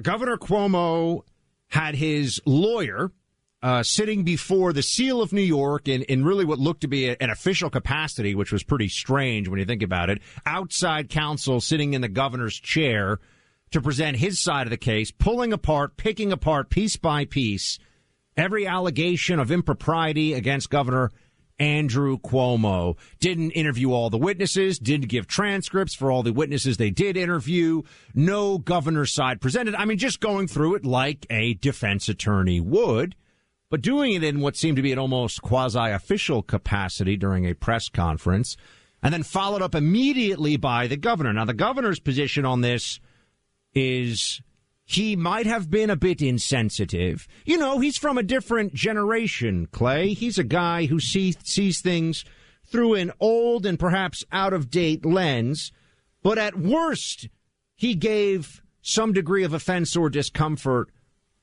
Governor Cuomo had his lawyer sitting before the Seal of New York in really what looked to be an official capacity, which was pretty strange when you think about it. Outside counsel sitting in the governor's chair to present his side of the case, picking apart piece by piece every allegation of impropriety against Governor Andrew Cuomo. Didn't interview all the witnesses, didn't give transcripts for all the witnesses they did interview, no governor's side presented. I mean, just going through it like a defense attorney would, but doing it in what seemed to be an almost quasi-official capacity during a press conference, and then followed up immediately by the governor. Now, the governor's position on this is he might have been a bit insensitive. You know, he's from a different generation, Clay. He's a guy who sees things through an old and perhaps out-of-date lens. But at worst, he gave some degree of offense or discomfort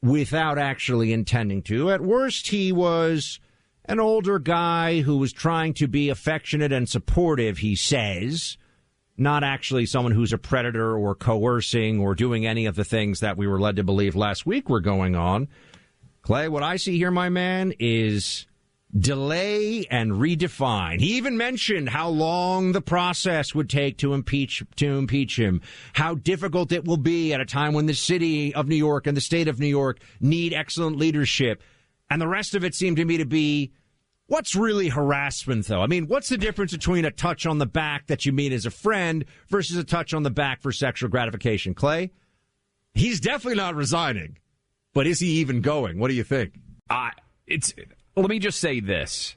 without actually intending to. At worst, he was an older guy who was trying to be affectionate and supportive, he says. Not actually someone who's a predator or coercing or doing any of the things that we were led to believe last week were going on. Clay, what I see here, my man, is delay and redefine. He even mentioned how long the process would take to impeach him, how difficult it will be at a time when the city of New York and the state of New York need excellent leadership. And the rest of it seemed to me to be, what's really harassment, though? I mean, what's the difference between a touch on the back that you meet as a friend versus a touch on the back for sexual gratification? Clay, he's definitely not resigning, but is he even going? What do you think? Let me just say this.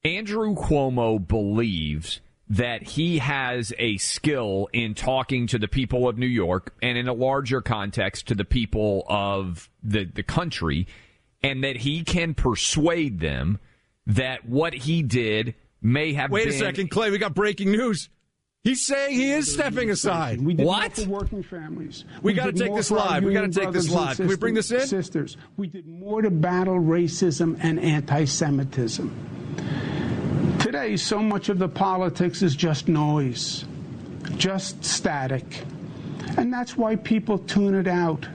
Andrew Cuomo believes that he has a skill in talking to the people of New York and in a larger context to the people of the country, and that he can persuade them that what he did may have been... Wait a second, Clay, we got breaking news. He's saying he is stepping aside. We did what? More for working families. We got to take this live. We got to take this live. Can we bring this in? Sisters. We did more to battle racism and anti-Semitism. Today, so much of the politics is just noise, just static. And that's why people tune it out.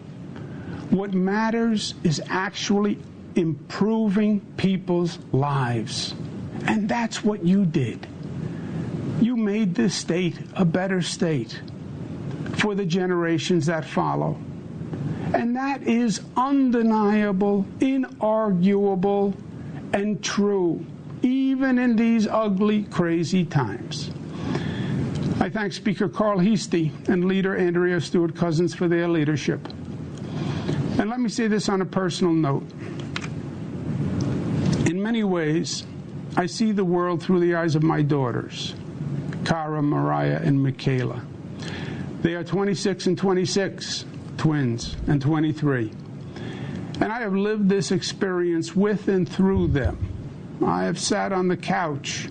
What matters is actually improving people's lives. And that's what you did. You made this state a better state for the generations that follow. And that is undeniable, inarguable, and true, even in these ugly, crazy times. I thank Speaker Carl Heastie and Leader Andrea Stewart-Cousins for their leadership. And let me say this on a personal note. In many ways, I see the world through the eyes of my daughters, Cara, Mariah, and Michaela. They are 26 and 26, twins, and 23. And I have lived this experience with and through them. I have sat on the couch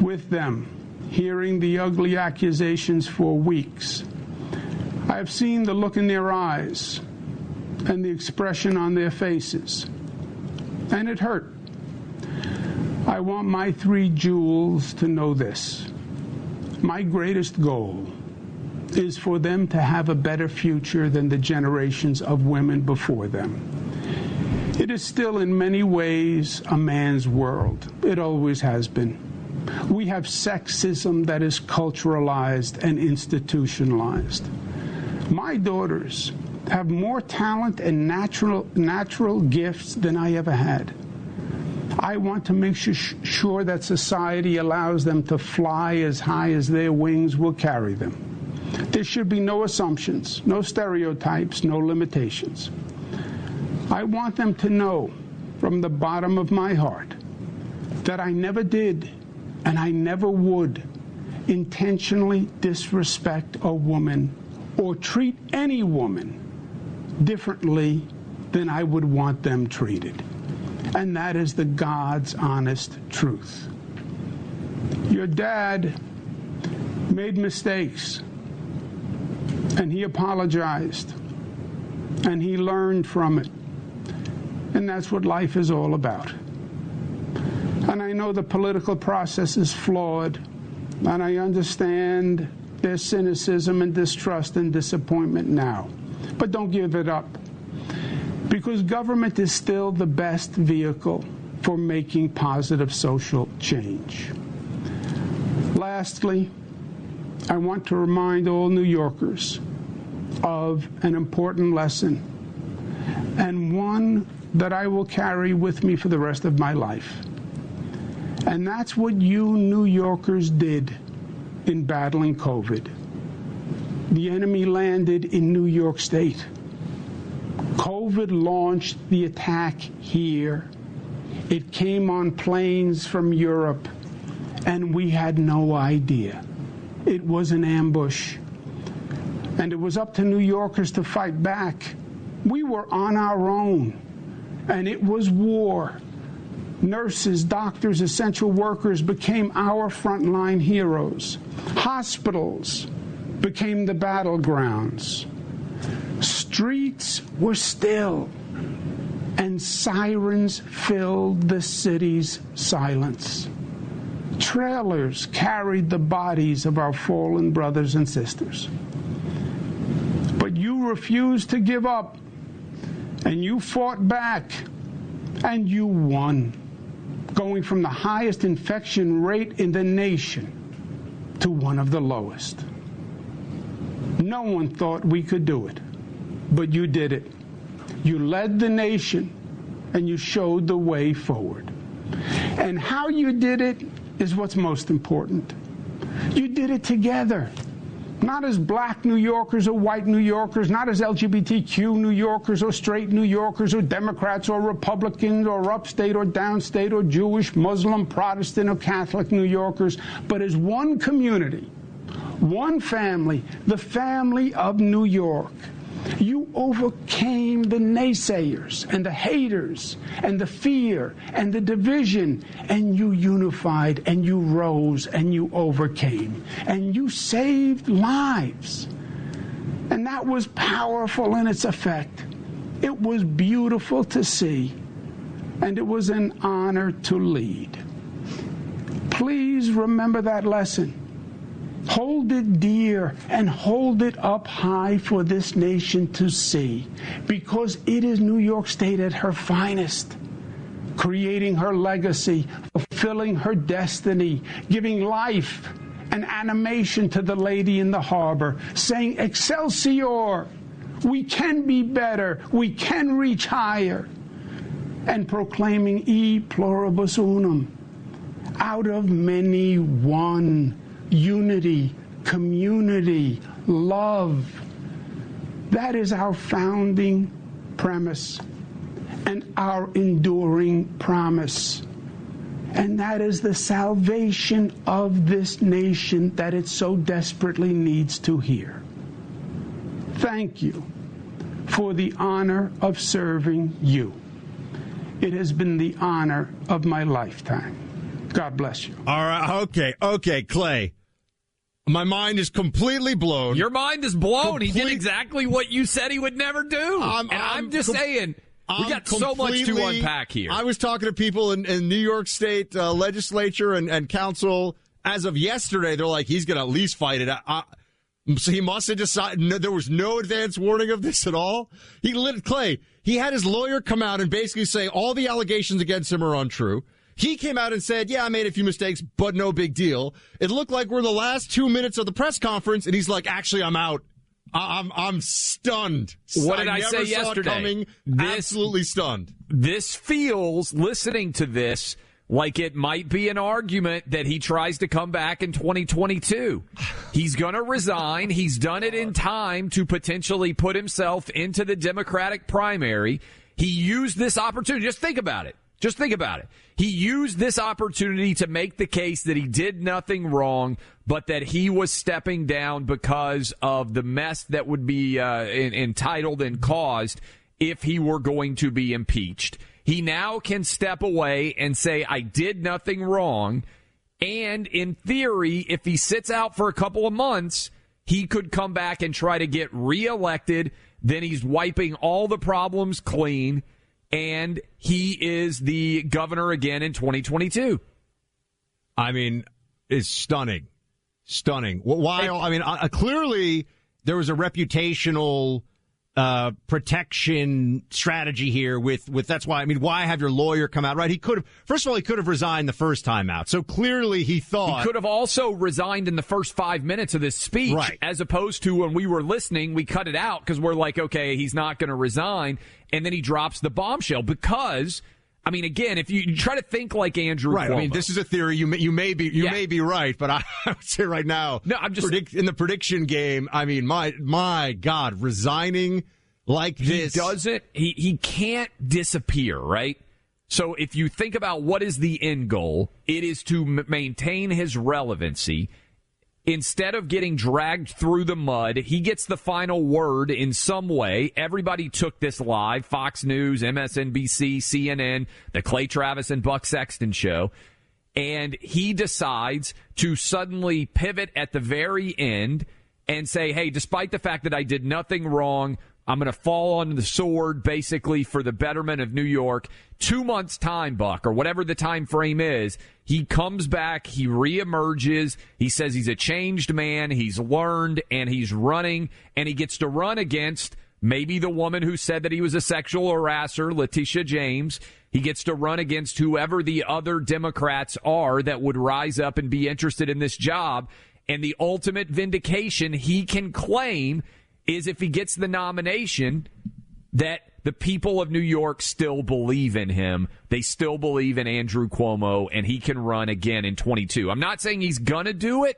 with them, hearing the ugly accusations for weeks. I have seen the look in their eyes and the expression on their faces. And it hurt. I want my three jewels to know this. My greatest goal is for them to have a better future than the generations of women before them. It is still in many ways a man's world. It always has been. We have sexism that is culturalized and institutionalized. My daughters have more talent and natural gifts than I ever had. I want to make sure that society allows them to fly as high as their wings will carry them. There should be no assumptions, no stereotypes, no limitations. I want them to know from the bottom of my heart that I never did and I never would intentionally disrespect a woman or treat any woman differently than I would want them treated. And that is the God's honest truth. Your dad made mistakes, and he apologized, and he learned from it. And that's what life is all about. And I know the political process is flawed, and I understand their cynicism and distrust and disappointment now. But don't give it up, because government is still the best vehicle for making positive social change. Lastly, I want to remind all New Yorkers of an important lesson, and one that I will carry with me for the rest of my life. And that's what you New Yorkers did in battling COVID. The enemy landed in New York State. COVID launched the attack here. It came on planes from Europe, and we had no idea. It was an ambush. And it was up to New Yorkers to fight back. We were on our own, and it was war. Nurses, doctors, essential workers became our frontline heroes. Hospitals became the battlegrounds. Streets were still, and sirens filled the city's silence. Trailers carried the bodies of our fallen brothers and sisters. But you refused to give up, and you fought back, and you won, going from the highest infection rate in the nation to one of the lowest. No one thought we could do it, but you did it. You led the nation, and you showed the way forward. And how you did it is what's most important. You did it together, not as black New Yorkers or white New Yorkers, not as LGBTQ New Yorkers or straight New Yorkers or Democrats or Republicans or upstate or downstate or Jewish, Muslim, Protestant or Catholic New Yorkers, but as one community, one family, the family of New York. You overcame the naysayers and the haters and the fear and the division, and you unified and you rose and you overcame and you saved lives. And that was powerful in its effect. It was beautiful to see, and it was an honor to lead. Please remember that lesson. Hold it dear and hold it up high for this nation to see, because it is New York State at her finest, creating her legacy, fulfilling her destiny, giving life and animation to the lady in the harbor, saying, "Excelsior, we can be better, we can reach higher," and proclaiming E pluribus unum, out of many one. Unity, community, love. That is our founding premise and our enduring promise. And that is the salvation of this nation that it so desperately needs to hear. Thank you for the honor of serving you. It has been the honor of my lifetime. God bless you. All right. Okay, Clay. My mind is completely blown. Your mind is blown. He did exactly what you said he would never do. I'm just saying, we got so much to unpack here. I was talking to people in New York State legislature and council as of yesterday. They're like, he's going to at least fight it. So he must have decided there was no advance warning of this at all. Clay, he had his lawyer come out and basically say all the allegations against him are untrue. He came out and said, yeah, I made a few mistakes, but no big deal. It looked like we're in the last 2 minutes of the press conference, and he's like, actually, I'm out. I'm stunned. What did I say yesterday? Coming. Absolutely stunned. This feels, listening to this, like it might be an argument that he tries to come back in 2022. He's going to resign. He's done it in time to potentially put himself into the Democratic primary. He used this opportunity. Just think about it. He used this opportunity to make the case that he did nothing wrong, but that he was stepping down because of the mess that would be entitled and caused if he were going to be impeached. He now can step away and say, I did nothing wrong. And in theory, if he sits out for a couple of months, he could come back and try to get reelected. Then he's wiping all the problems clean. And he is the governor again in 2022. I mean, it's stunning. Clearly there was a reputational protection strategy here with that's why, I mean, why have your lawyer come out, right? He could have resigned the first time out. So clearly he thought. He could have also resigned in the first 5 minutes of this speech, right, as opposed to when we were listening, we cut it out because we're like, okay, he's not going to resign. And then he drops the bombshell because, I mean, again, if you try to think like Andrew right, Cuomo. I mean, this is a theory. You may be right, but I would say right now, no, I'm just in the prediction game. I mean, my God, resigning like this, he can't disappear, right? So if you think about what is the end goal, it is to maintain his relevancy. Instead of getting dragged through the mud, he gets the final word in some way. Everybody took this live. Fox News, MSNBC, CNN, the Clay Travis and Buck Sexton show. And he decides to suddenly pivot at the very end and say, hey, despite the fact that I did nothing wrong, I'm going to fall on the sword basically for the betterment of New York. 2 months' time, Buck, or whatever the time frame is, he comes back, he reemerges, he says he's a changed man, he's learned, and he's running, and he gets to run against maybe the woman who said that he was a sexual harasser, Letitia James. He gets to run against whoever the other Democrats are that would rise up and be interested in this job. And the ultimate vindication he can claim is if he gets the nomination, that the people of New York still believe in him. They still believe in Andrew Cuomo, and he can run again in 22. I'm not saying he's going to do it,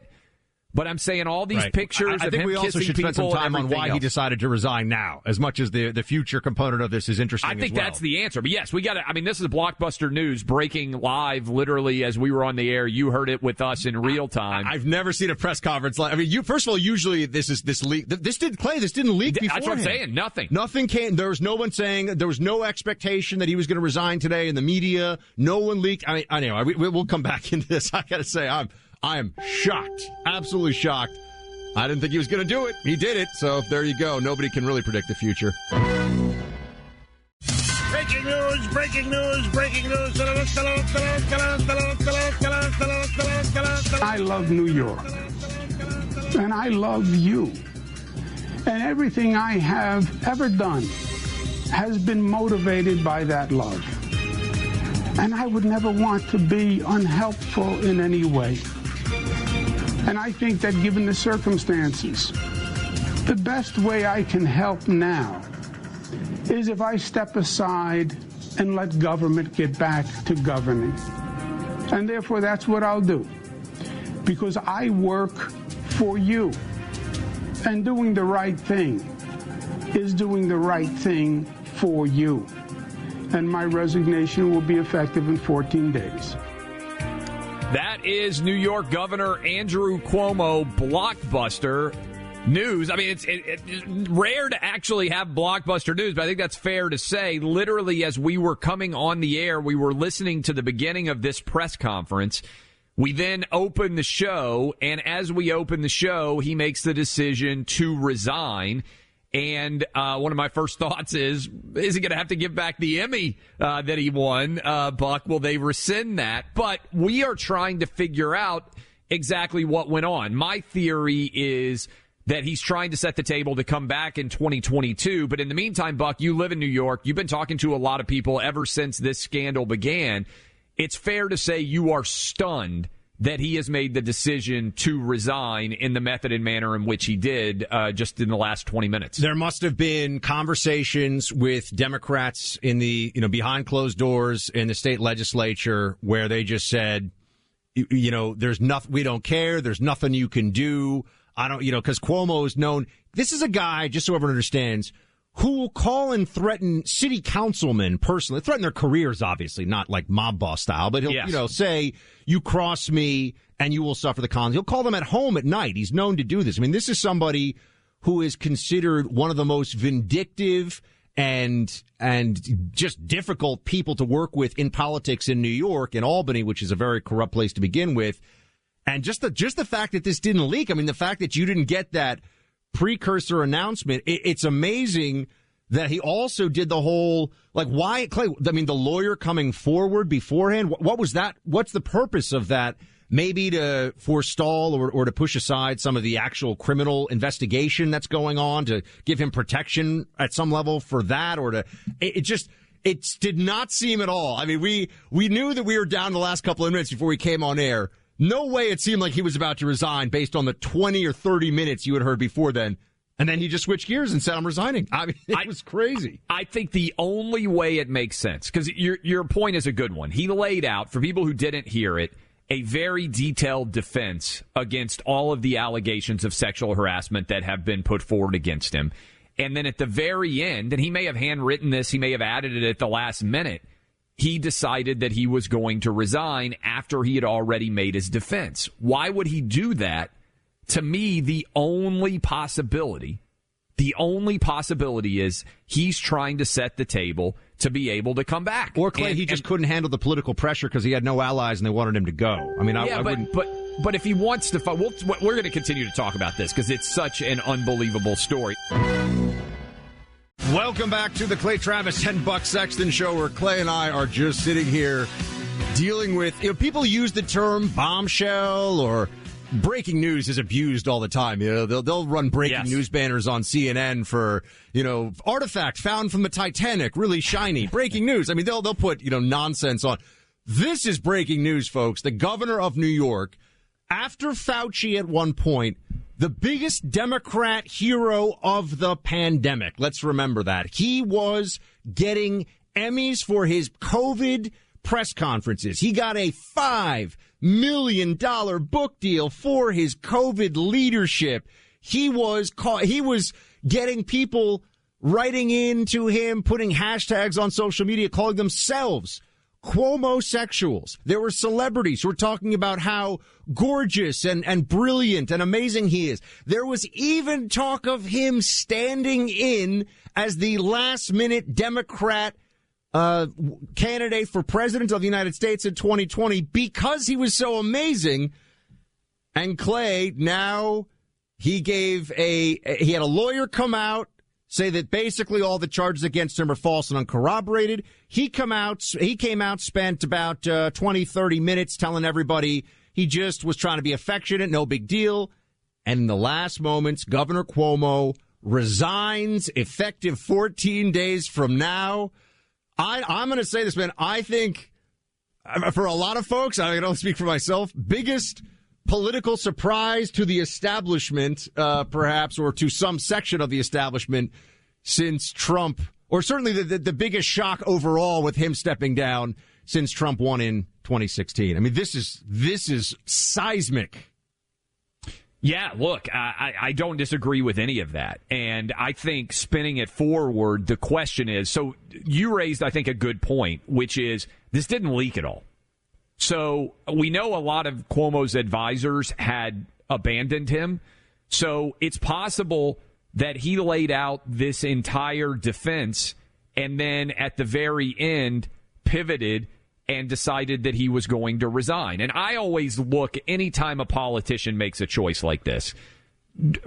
but I'm saying all these pictures I of think him we also kissing should spend some people time and on why else. he decided to resign now, as much as the future component of this is interesting I think as well. that's the answer. But yes, we got to, I mean, this is blockbuster news breaking live literally as we were on the air. You heard it with us in real time. I've never seen a press conference like, I mean, first of all, usually this leak. This didn't leak before. That's what I'm saying. Nothing came. There was no one saying, there was no expectation that he was going to resign today in the media. No one leaked. I mean, anyway, we'll come back into this. I got to say, I am shocked. Absolutely shocked. I didn't think he was going to do it. He did it. So there you go. Nobody can really predict the future. Breaking news, breaking news, breaking news. I love New York. And I love you. And everything I have ever done has been motivated by that love. And I would never want to be unhelpful in any way. And I think that given the circumstances, the best way I can help now is if I step aside and let government get back to governing. And therefore, that's what I'll do. Because I work for you. And doing the right thing is doing the right thing for you. And my resignation will be effective in 14 days. That is New York Governor Andrew Cuomo. Blockbuster news. I mean, it's rare to actually have blockbuster news, but I think that's fair to say. Literally, as we were coming on the air, we were listening to the beginning of this press conference. We then open the show, and as we open the show, he makes the decision to resign. And one of my first thoughts is he going to have to give back the Emmy that he won? Buck, will they rescind that? But we are trying to figure out exactly what went on. My theory is that he's trying to set the table to come back in 2022. But in the meantime, Buck, you live in New York. You've been talking to a lot of people ever since this scandal began. It's fair to say you are stunned that he has made the decision to resign in the method and manner in which he did just in the last 20 minutes. There must have been conversations with Democrats in the, behind closed doors in the state legislature where they just said, there's nothing, we don't care. There's nothing you can do. I don't, because Cuomo is known. This is a guy, just so everyone understands, who will call and threaten city councilmen personally, threaten their careers, obviously, not like mob boss style, but he'll, say, you cross me and you will suffer the consequences. He'll call them at home at night. He's known to do this. I mean, this is somebody who is considered one of the most vindictive and just difficult people to work with in politics in New York and Albany, which is a very corrupt place to begin with. And just the fact that this didn't leak, I mean, the fact that you didn't get that precursor announcement, it's amazing that he also did the whole, why, Clay, I mean, the lawyer coming forward beforehand, what was that? What's the purpose of that maybe to forestall or to push aside some of the actual criminal investigation that's going on, to give him protection at some level for that, or to it did not seem at all. I mean, we knew that we were down the last couple of minutes before we came on air. No way it seemed like he was about to resign based on the 20 or 30 minutes you had heard before then. And then he just switched gears and said, I'm resigning. I mean, it was crazy. I think the only way it makes sense, because your point is a good one. He laid out, for people who didn't hear it, a very detailed defense against all of the allegations of sexual harassment that have been put forward against him. And then at the very end, and he may have handwritten this, he may have added it at the last minute, he decided that he was going to resign after he had already made his defense. Why would he do that? To me, the only possibility is he's trying to set the table to be able to come back. Or Clay, he just couldn't handle the political pressure because he had no allies and they wanted him to go. I mean, I wouldn't. But if he wants to fight, we're going to continue to talk about this because it's such an unbelievable story. Welcome back to the Clay Travis and Buck Sexton Show, where Clay and I are just sitting here dealing with, people use the term bombshell, or breaking news is abused all the time. They'll run breaking news banners on CNN for, artifact found from the Titanic, really shiny, breaking news. I mean, they'll put, nonsense on. This is breaking news, folks. The governor of New York, after Fauci at one point, the biggest Democrat hero of the pandemic. Let's remember that. He was getting Emmys for his COVID press conferences. He got a $5 million book deal for his COVID leadership. He was getting people writing into him, putting hashtags on social media, calling themselves Cuomo-sexuals. There were celebrities who were talking about how gorgeous and brilliant and amazing he is. There was even talk of him standing in as the last-minute Democrat candidate for president of the United States in 2020 because he was so amazing. And Clay, now he had a lawyer come out, say that basically all the charges against him are false and uncorroborated. He came out, spent about 20, 30 minutes telling everybody he just was trying to be affectionate, no big deal. And in the last moments, Governor Cuomo resigns effective 14 days from now. I'm going to say this, man. I think for a lot of folks, I can only speak for myself, biggest political surprise to the establishment, perhaps, or to some section of the establishment since Trump, or certainly the biggest shock overall with him stepping down since Trump won in 2016. I mean, this is seismic. Yeah, look, I don't disagree with any of that. And I think spinning it forward, the question is, so you raised, I think, a good point, which is this didn't leak at all. So we know a lot of Cuomo's advisors had abandoned him. So it's possible that he laid out this entire defense and then at the very end pivoted and decided that he was going to resign. And I always look, anytime a politician makes a choice like this,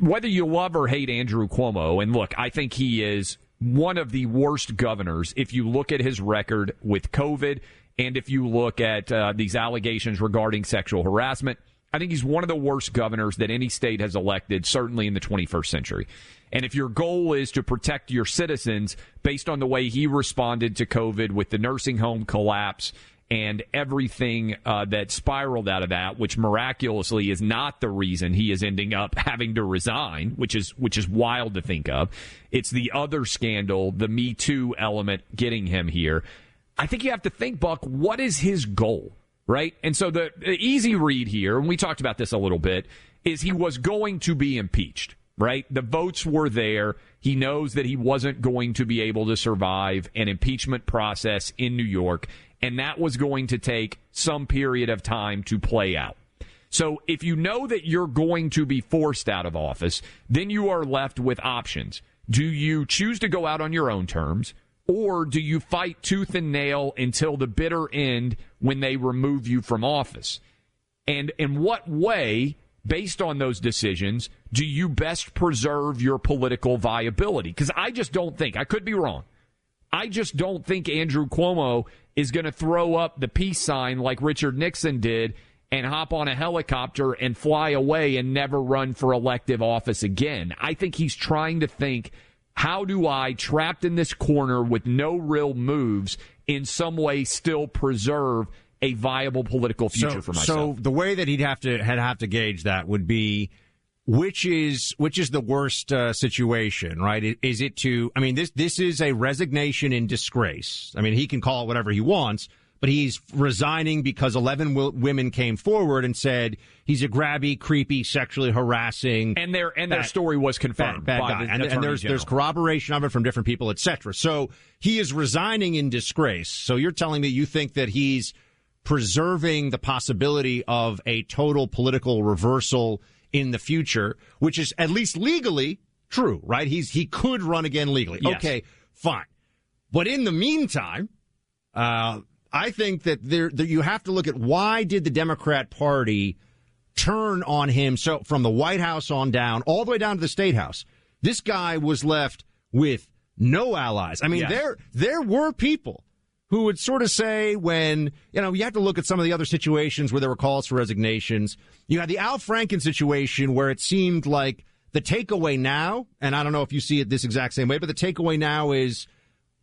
whether you love or hate Andrew Cuomo, and look, I think he is one of the worst governors if you look at his record with COVID and if you look at these allegations regarding sexual harassment. I think he's one of the worst governors that any state has elected, certainly in the 21st century. And if your goal is to protect your citizens based on the way he responded to COVID with the nursing home collapse and everything that spiraled out of that, which miraculously is not the reason he is ending up having to resign, which is wild to think of. It's the other scandal, the Me Too element getting him here. I think you have to think, Buck, what is his goal, right? And so the easy read here, and we talked about this a little bit, is he was going to be impeached, right? The votes were there. He knows that he wasn't going to be able to survive an impeachment process in New York, and that was going to take some period of time to play out. So if you know that you're going to be forced out of office, then you are left with options. Do you choose to go out on your own terms, or do you fight tooth and nail until the bitter end when they remove you from office? And in what way, based on those decisions, do you best preserve your political viability? Because I just don't think, I could be wrong, I just don't think Andrew Cuomo is going to throw up the peace sign like Richard Nixon did and hop on a helicopter and fly away and never run for elective office again. I think he's trying to think, how do I, trapped in this corner with no real moves, in some way still preserve a viable political future for myself? So the way that he'd have to gauge that would be, which is the worst situation, right? Is it to, I mean, this is a resignation in disgrace. I mean, he can call it whatever he wants, but he's resigning because 11 women came forward and said he's a grabby, creepy, sexually harassing, and their story was confirmed bad by guy. the And there's corroboration of it from different people, etc. So he is resigning in disgrace. So you're telling me you think that he's preserving the possibility of a total political reversal in the future, which is at least legally true, right? He could run again legally. Yes. Okay, fine. But in the meantime, I think that you have to look at, why did the Democrat Party turn on him? So from the White House on down, all the way down to the State House, this guy was left with no allies. I mean, yes. there were people who would sort of say, when, you have to look at some of the other situations where there were calls for resignations. You had the Al Franken situation where it seemed like the takeaway now, and I don't know if you see it this exact same way, but the takeaway now is,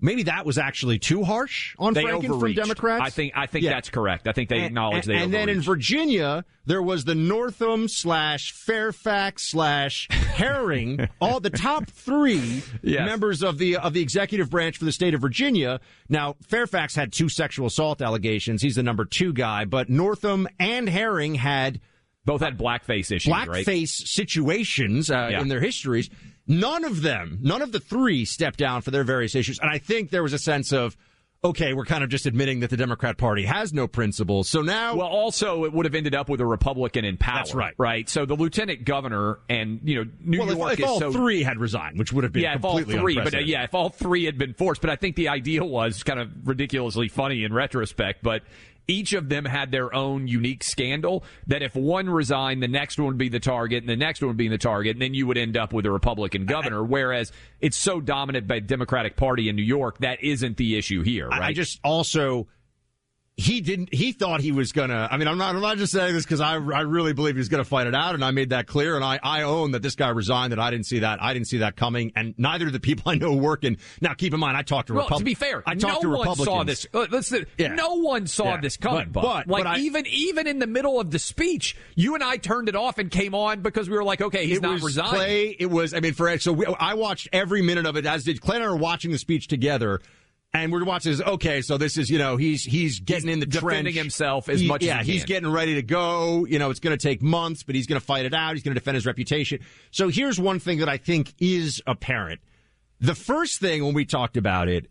maybe that was actually too harsh on Franken from Democrats. I think that's correct. I think they acknowledge they overreached. And then in Virginia, there was the Northam / Fairfax / Herring, all the top three members of the executive branch for the state of Virginia. Now, Fairfax had 2 sexual assault allegations. He's the number 2 guy, but Northam and Herring both had blackface issues, right? Blackface situations in their histories. None of the 3 stepped down for their various issues. And I think there was a sense of, okay, we're kind of just admitting that the Democrat Party has no principles. So now... Well, also, it would have ended up with a Republican in power. That's right. Right? So the lieutenant governor and, New York if all 3 had resigned, which would have been completely unprecedented. But if all 3 had been forced. But I think the idea was kind of ridiculously funny in retrospect, but each of them had their own unique scandal, that if one resigned, the next one would be the target, and the next one would be the target, and then you would end up with a Republican governor, whereas it's so dominant by the Democratic Party in New York, that isn't the issue here, right? I just also... He thought he was gonna. I mean, I'm not just saying this because I really believe he was gonna fight it out, and I made that clear. And I own that this guy resigned. That I didn't see that coming, and neither do the people I know working. Now, keep in mind, I talked to Republicans. To be fair, no one saw this. No one saw this coming. But even in the middle of the speech, you and I turned it off and came on because we were like, okay, he's not resigning. I watched every minute of it, as did Clay and I were watching the speech together. And we're watching this. Okay, so this is, he's getting in the trench, defending himself as much as he can. He's getting ready to go. It's going to take months, but he's going to fight it out. He's going to defend his reputation. So here's one thing that I think is apparent. The first thing when we talked about it,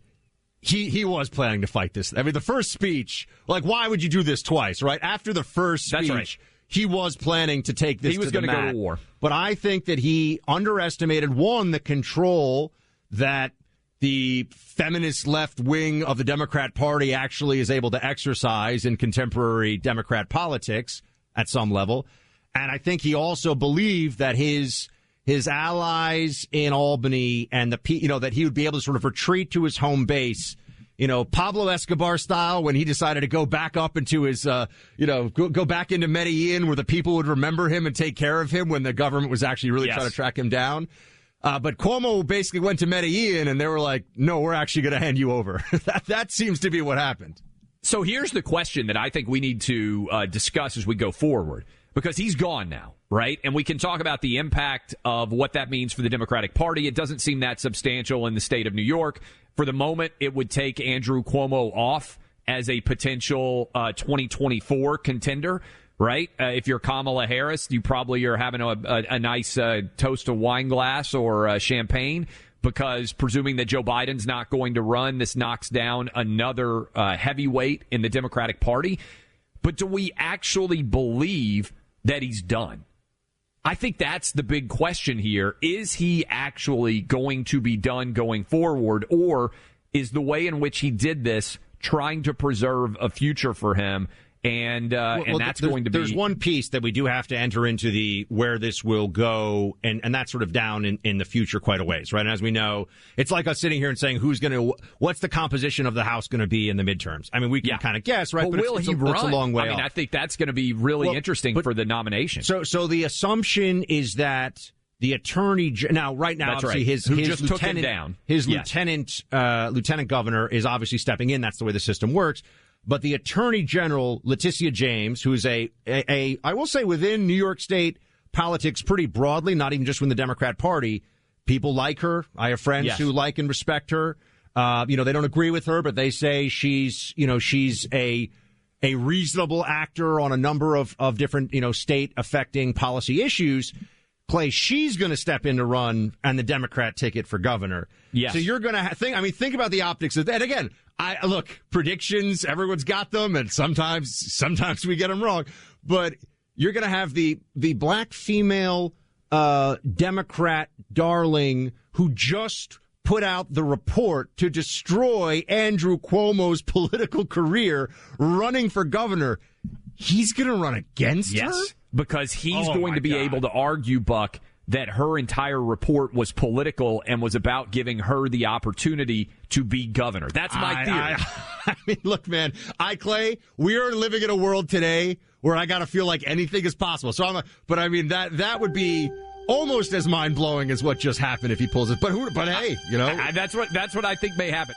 he was planning to fight this. I mean, the first speech, like, why would you do this twice, right? After the first speech, right. He was planning to take this. He was going to go to war. But I think that he underestimated, the control that the feminist left wing of the Democrat Party actually is able to exercise in contemporary Democrat politics at some level. And I think he also believed that his allies in Albany and that he would be able to sort of retreat to his home base, Pablo Escobar style, when he decided to go back up into his, go back into Medellin, where the people would remember him and take care of him when the government was actually really trying to track him down. But Cuomo basically went to Medellin, and they were like, no, we're actually going to hand you over. That seems to be what happened. So here's the question that I think we need to discuss as we go forward, because he's gone now, right? And we can talk about the impact of what that means for the Democratic Party. It doesn't seem that substantial in the state of New York. For the moment, it would take Andrew Cuomo off as a potential 2024 contender. Right? If you're Kamala Harris, you probably are having a nice toast of wine glass or champagne, because presuming that Joe Biden's not going to run, this knocks down another heavyweight in the Democratic Party. But do we actually believe that he's done? I think that's the big question here. Is he actually going to be done going forward, or is the way in which he did this trying to preserve a future for him And that's going to be... There's one piece that we do have to enter into the where this will go, and that's sort of down in the future quite a ways, right? And as we know, it's like us sitting here and saying what's the composition of the House going to be in the midterms? I mean, we can kind of guess, right? But will he run? It's a long way I mean, off. I think that's going to be really interesting for the nomination. So the assumption is that the attorney right now, that's obviously right. his just lieutenant, took him down. His yes. lieutenant governor is obviously stepping in. That's the way the system works. But the Attorney General, Letitia James, who's I will say within New York State politics pretty broadly, not even just within the Democrat Party, people like her. I have friends who like and respect her. They don't agree with her, but they say she's a reasonable actor on a number of different, state affecting policy issues. Clay, she's going to step in to run on the Democrat ticket for governor. Yes. So you're going to think about the optics of that. And again, predictions, everyone's got them, and sometimes we get them wrong. But you're going to have the black female Democrat darling who just put out the report to destroy Andrew Cuomo's political career running for governor. He's going to run against her? Because he's going to be able to argue, Buck, that her entire report was political and was about giving her the opportunity to be governor. That's my theory. I mean, look, man, Clay, we are living in a world today where I got to feel like anything is possible. So that would be almost as mind blowing as what just happened if he pulls it. But hey, that's what I think may happen.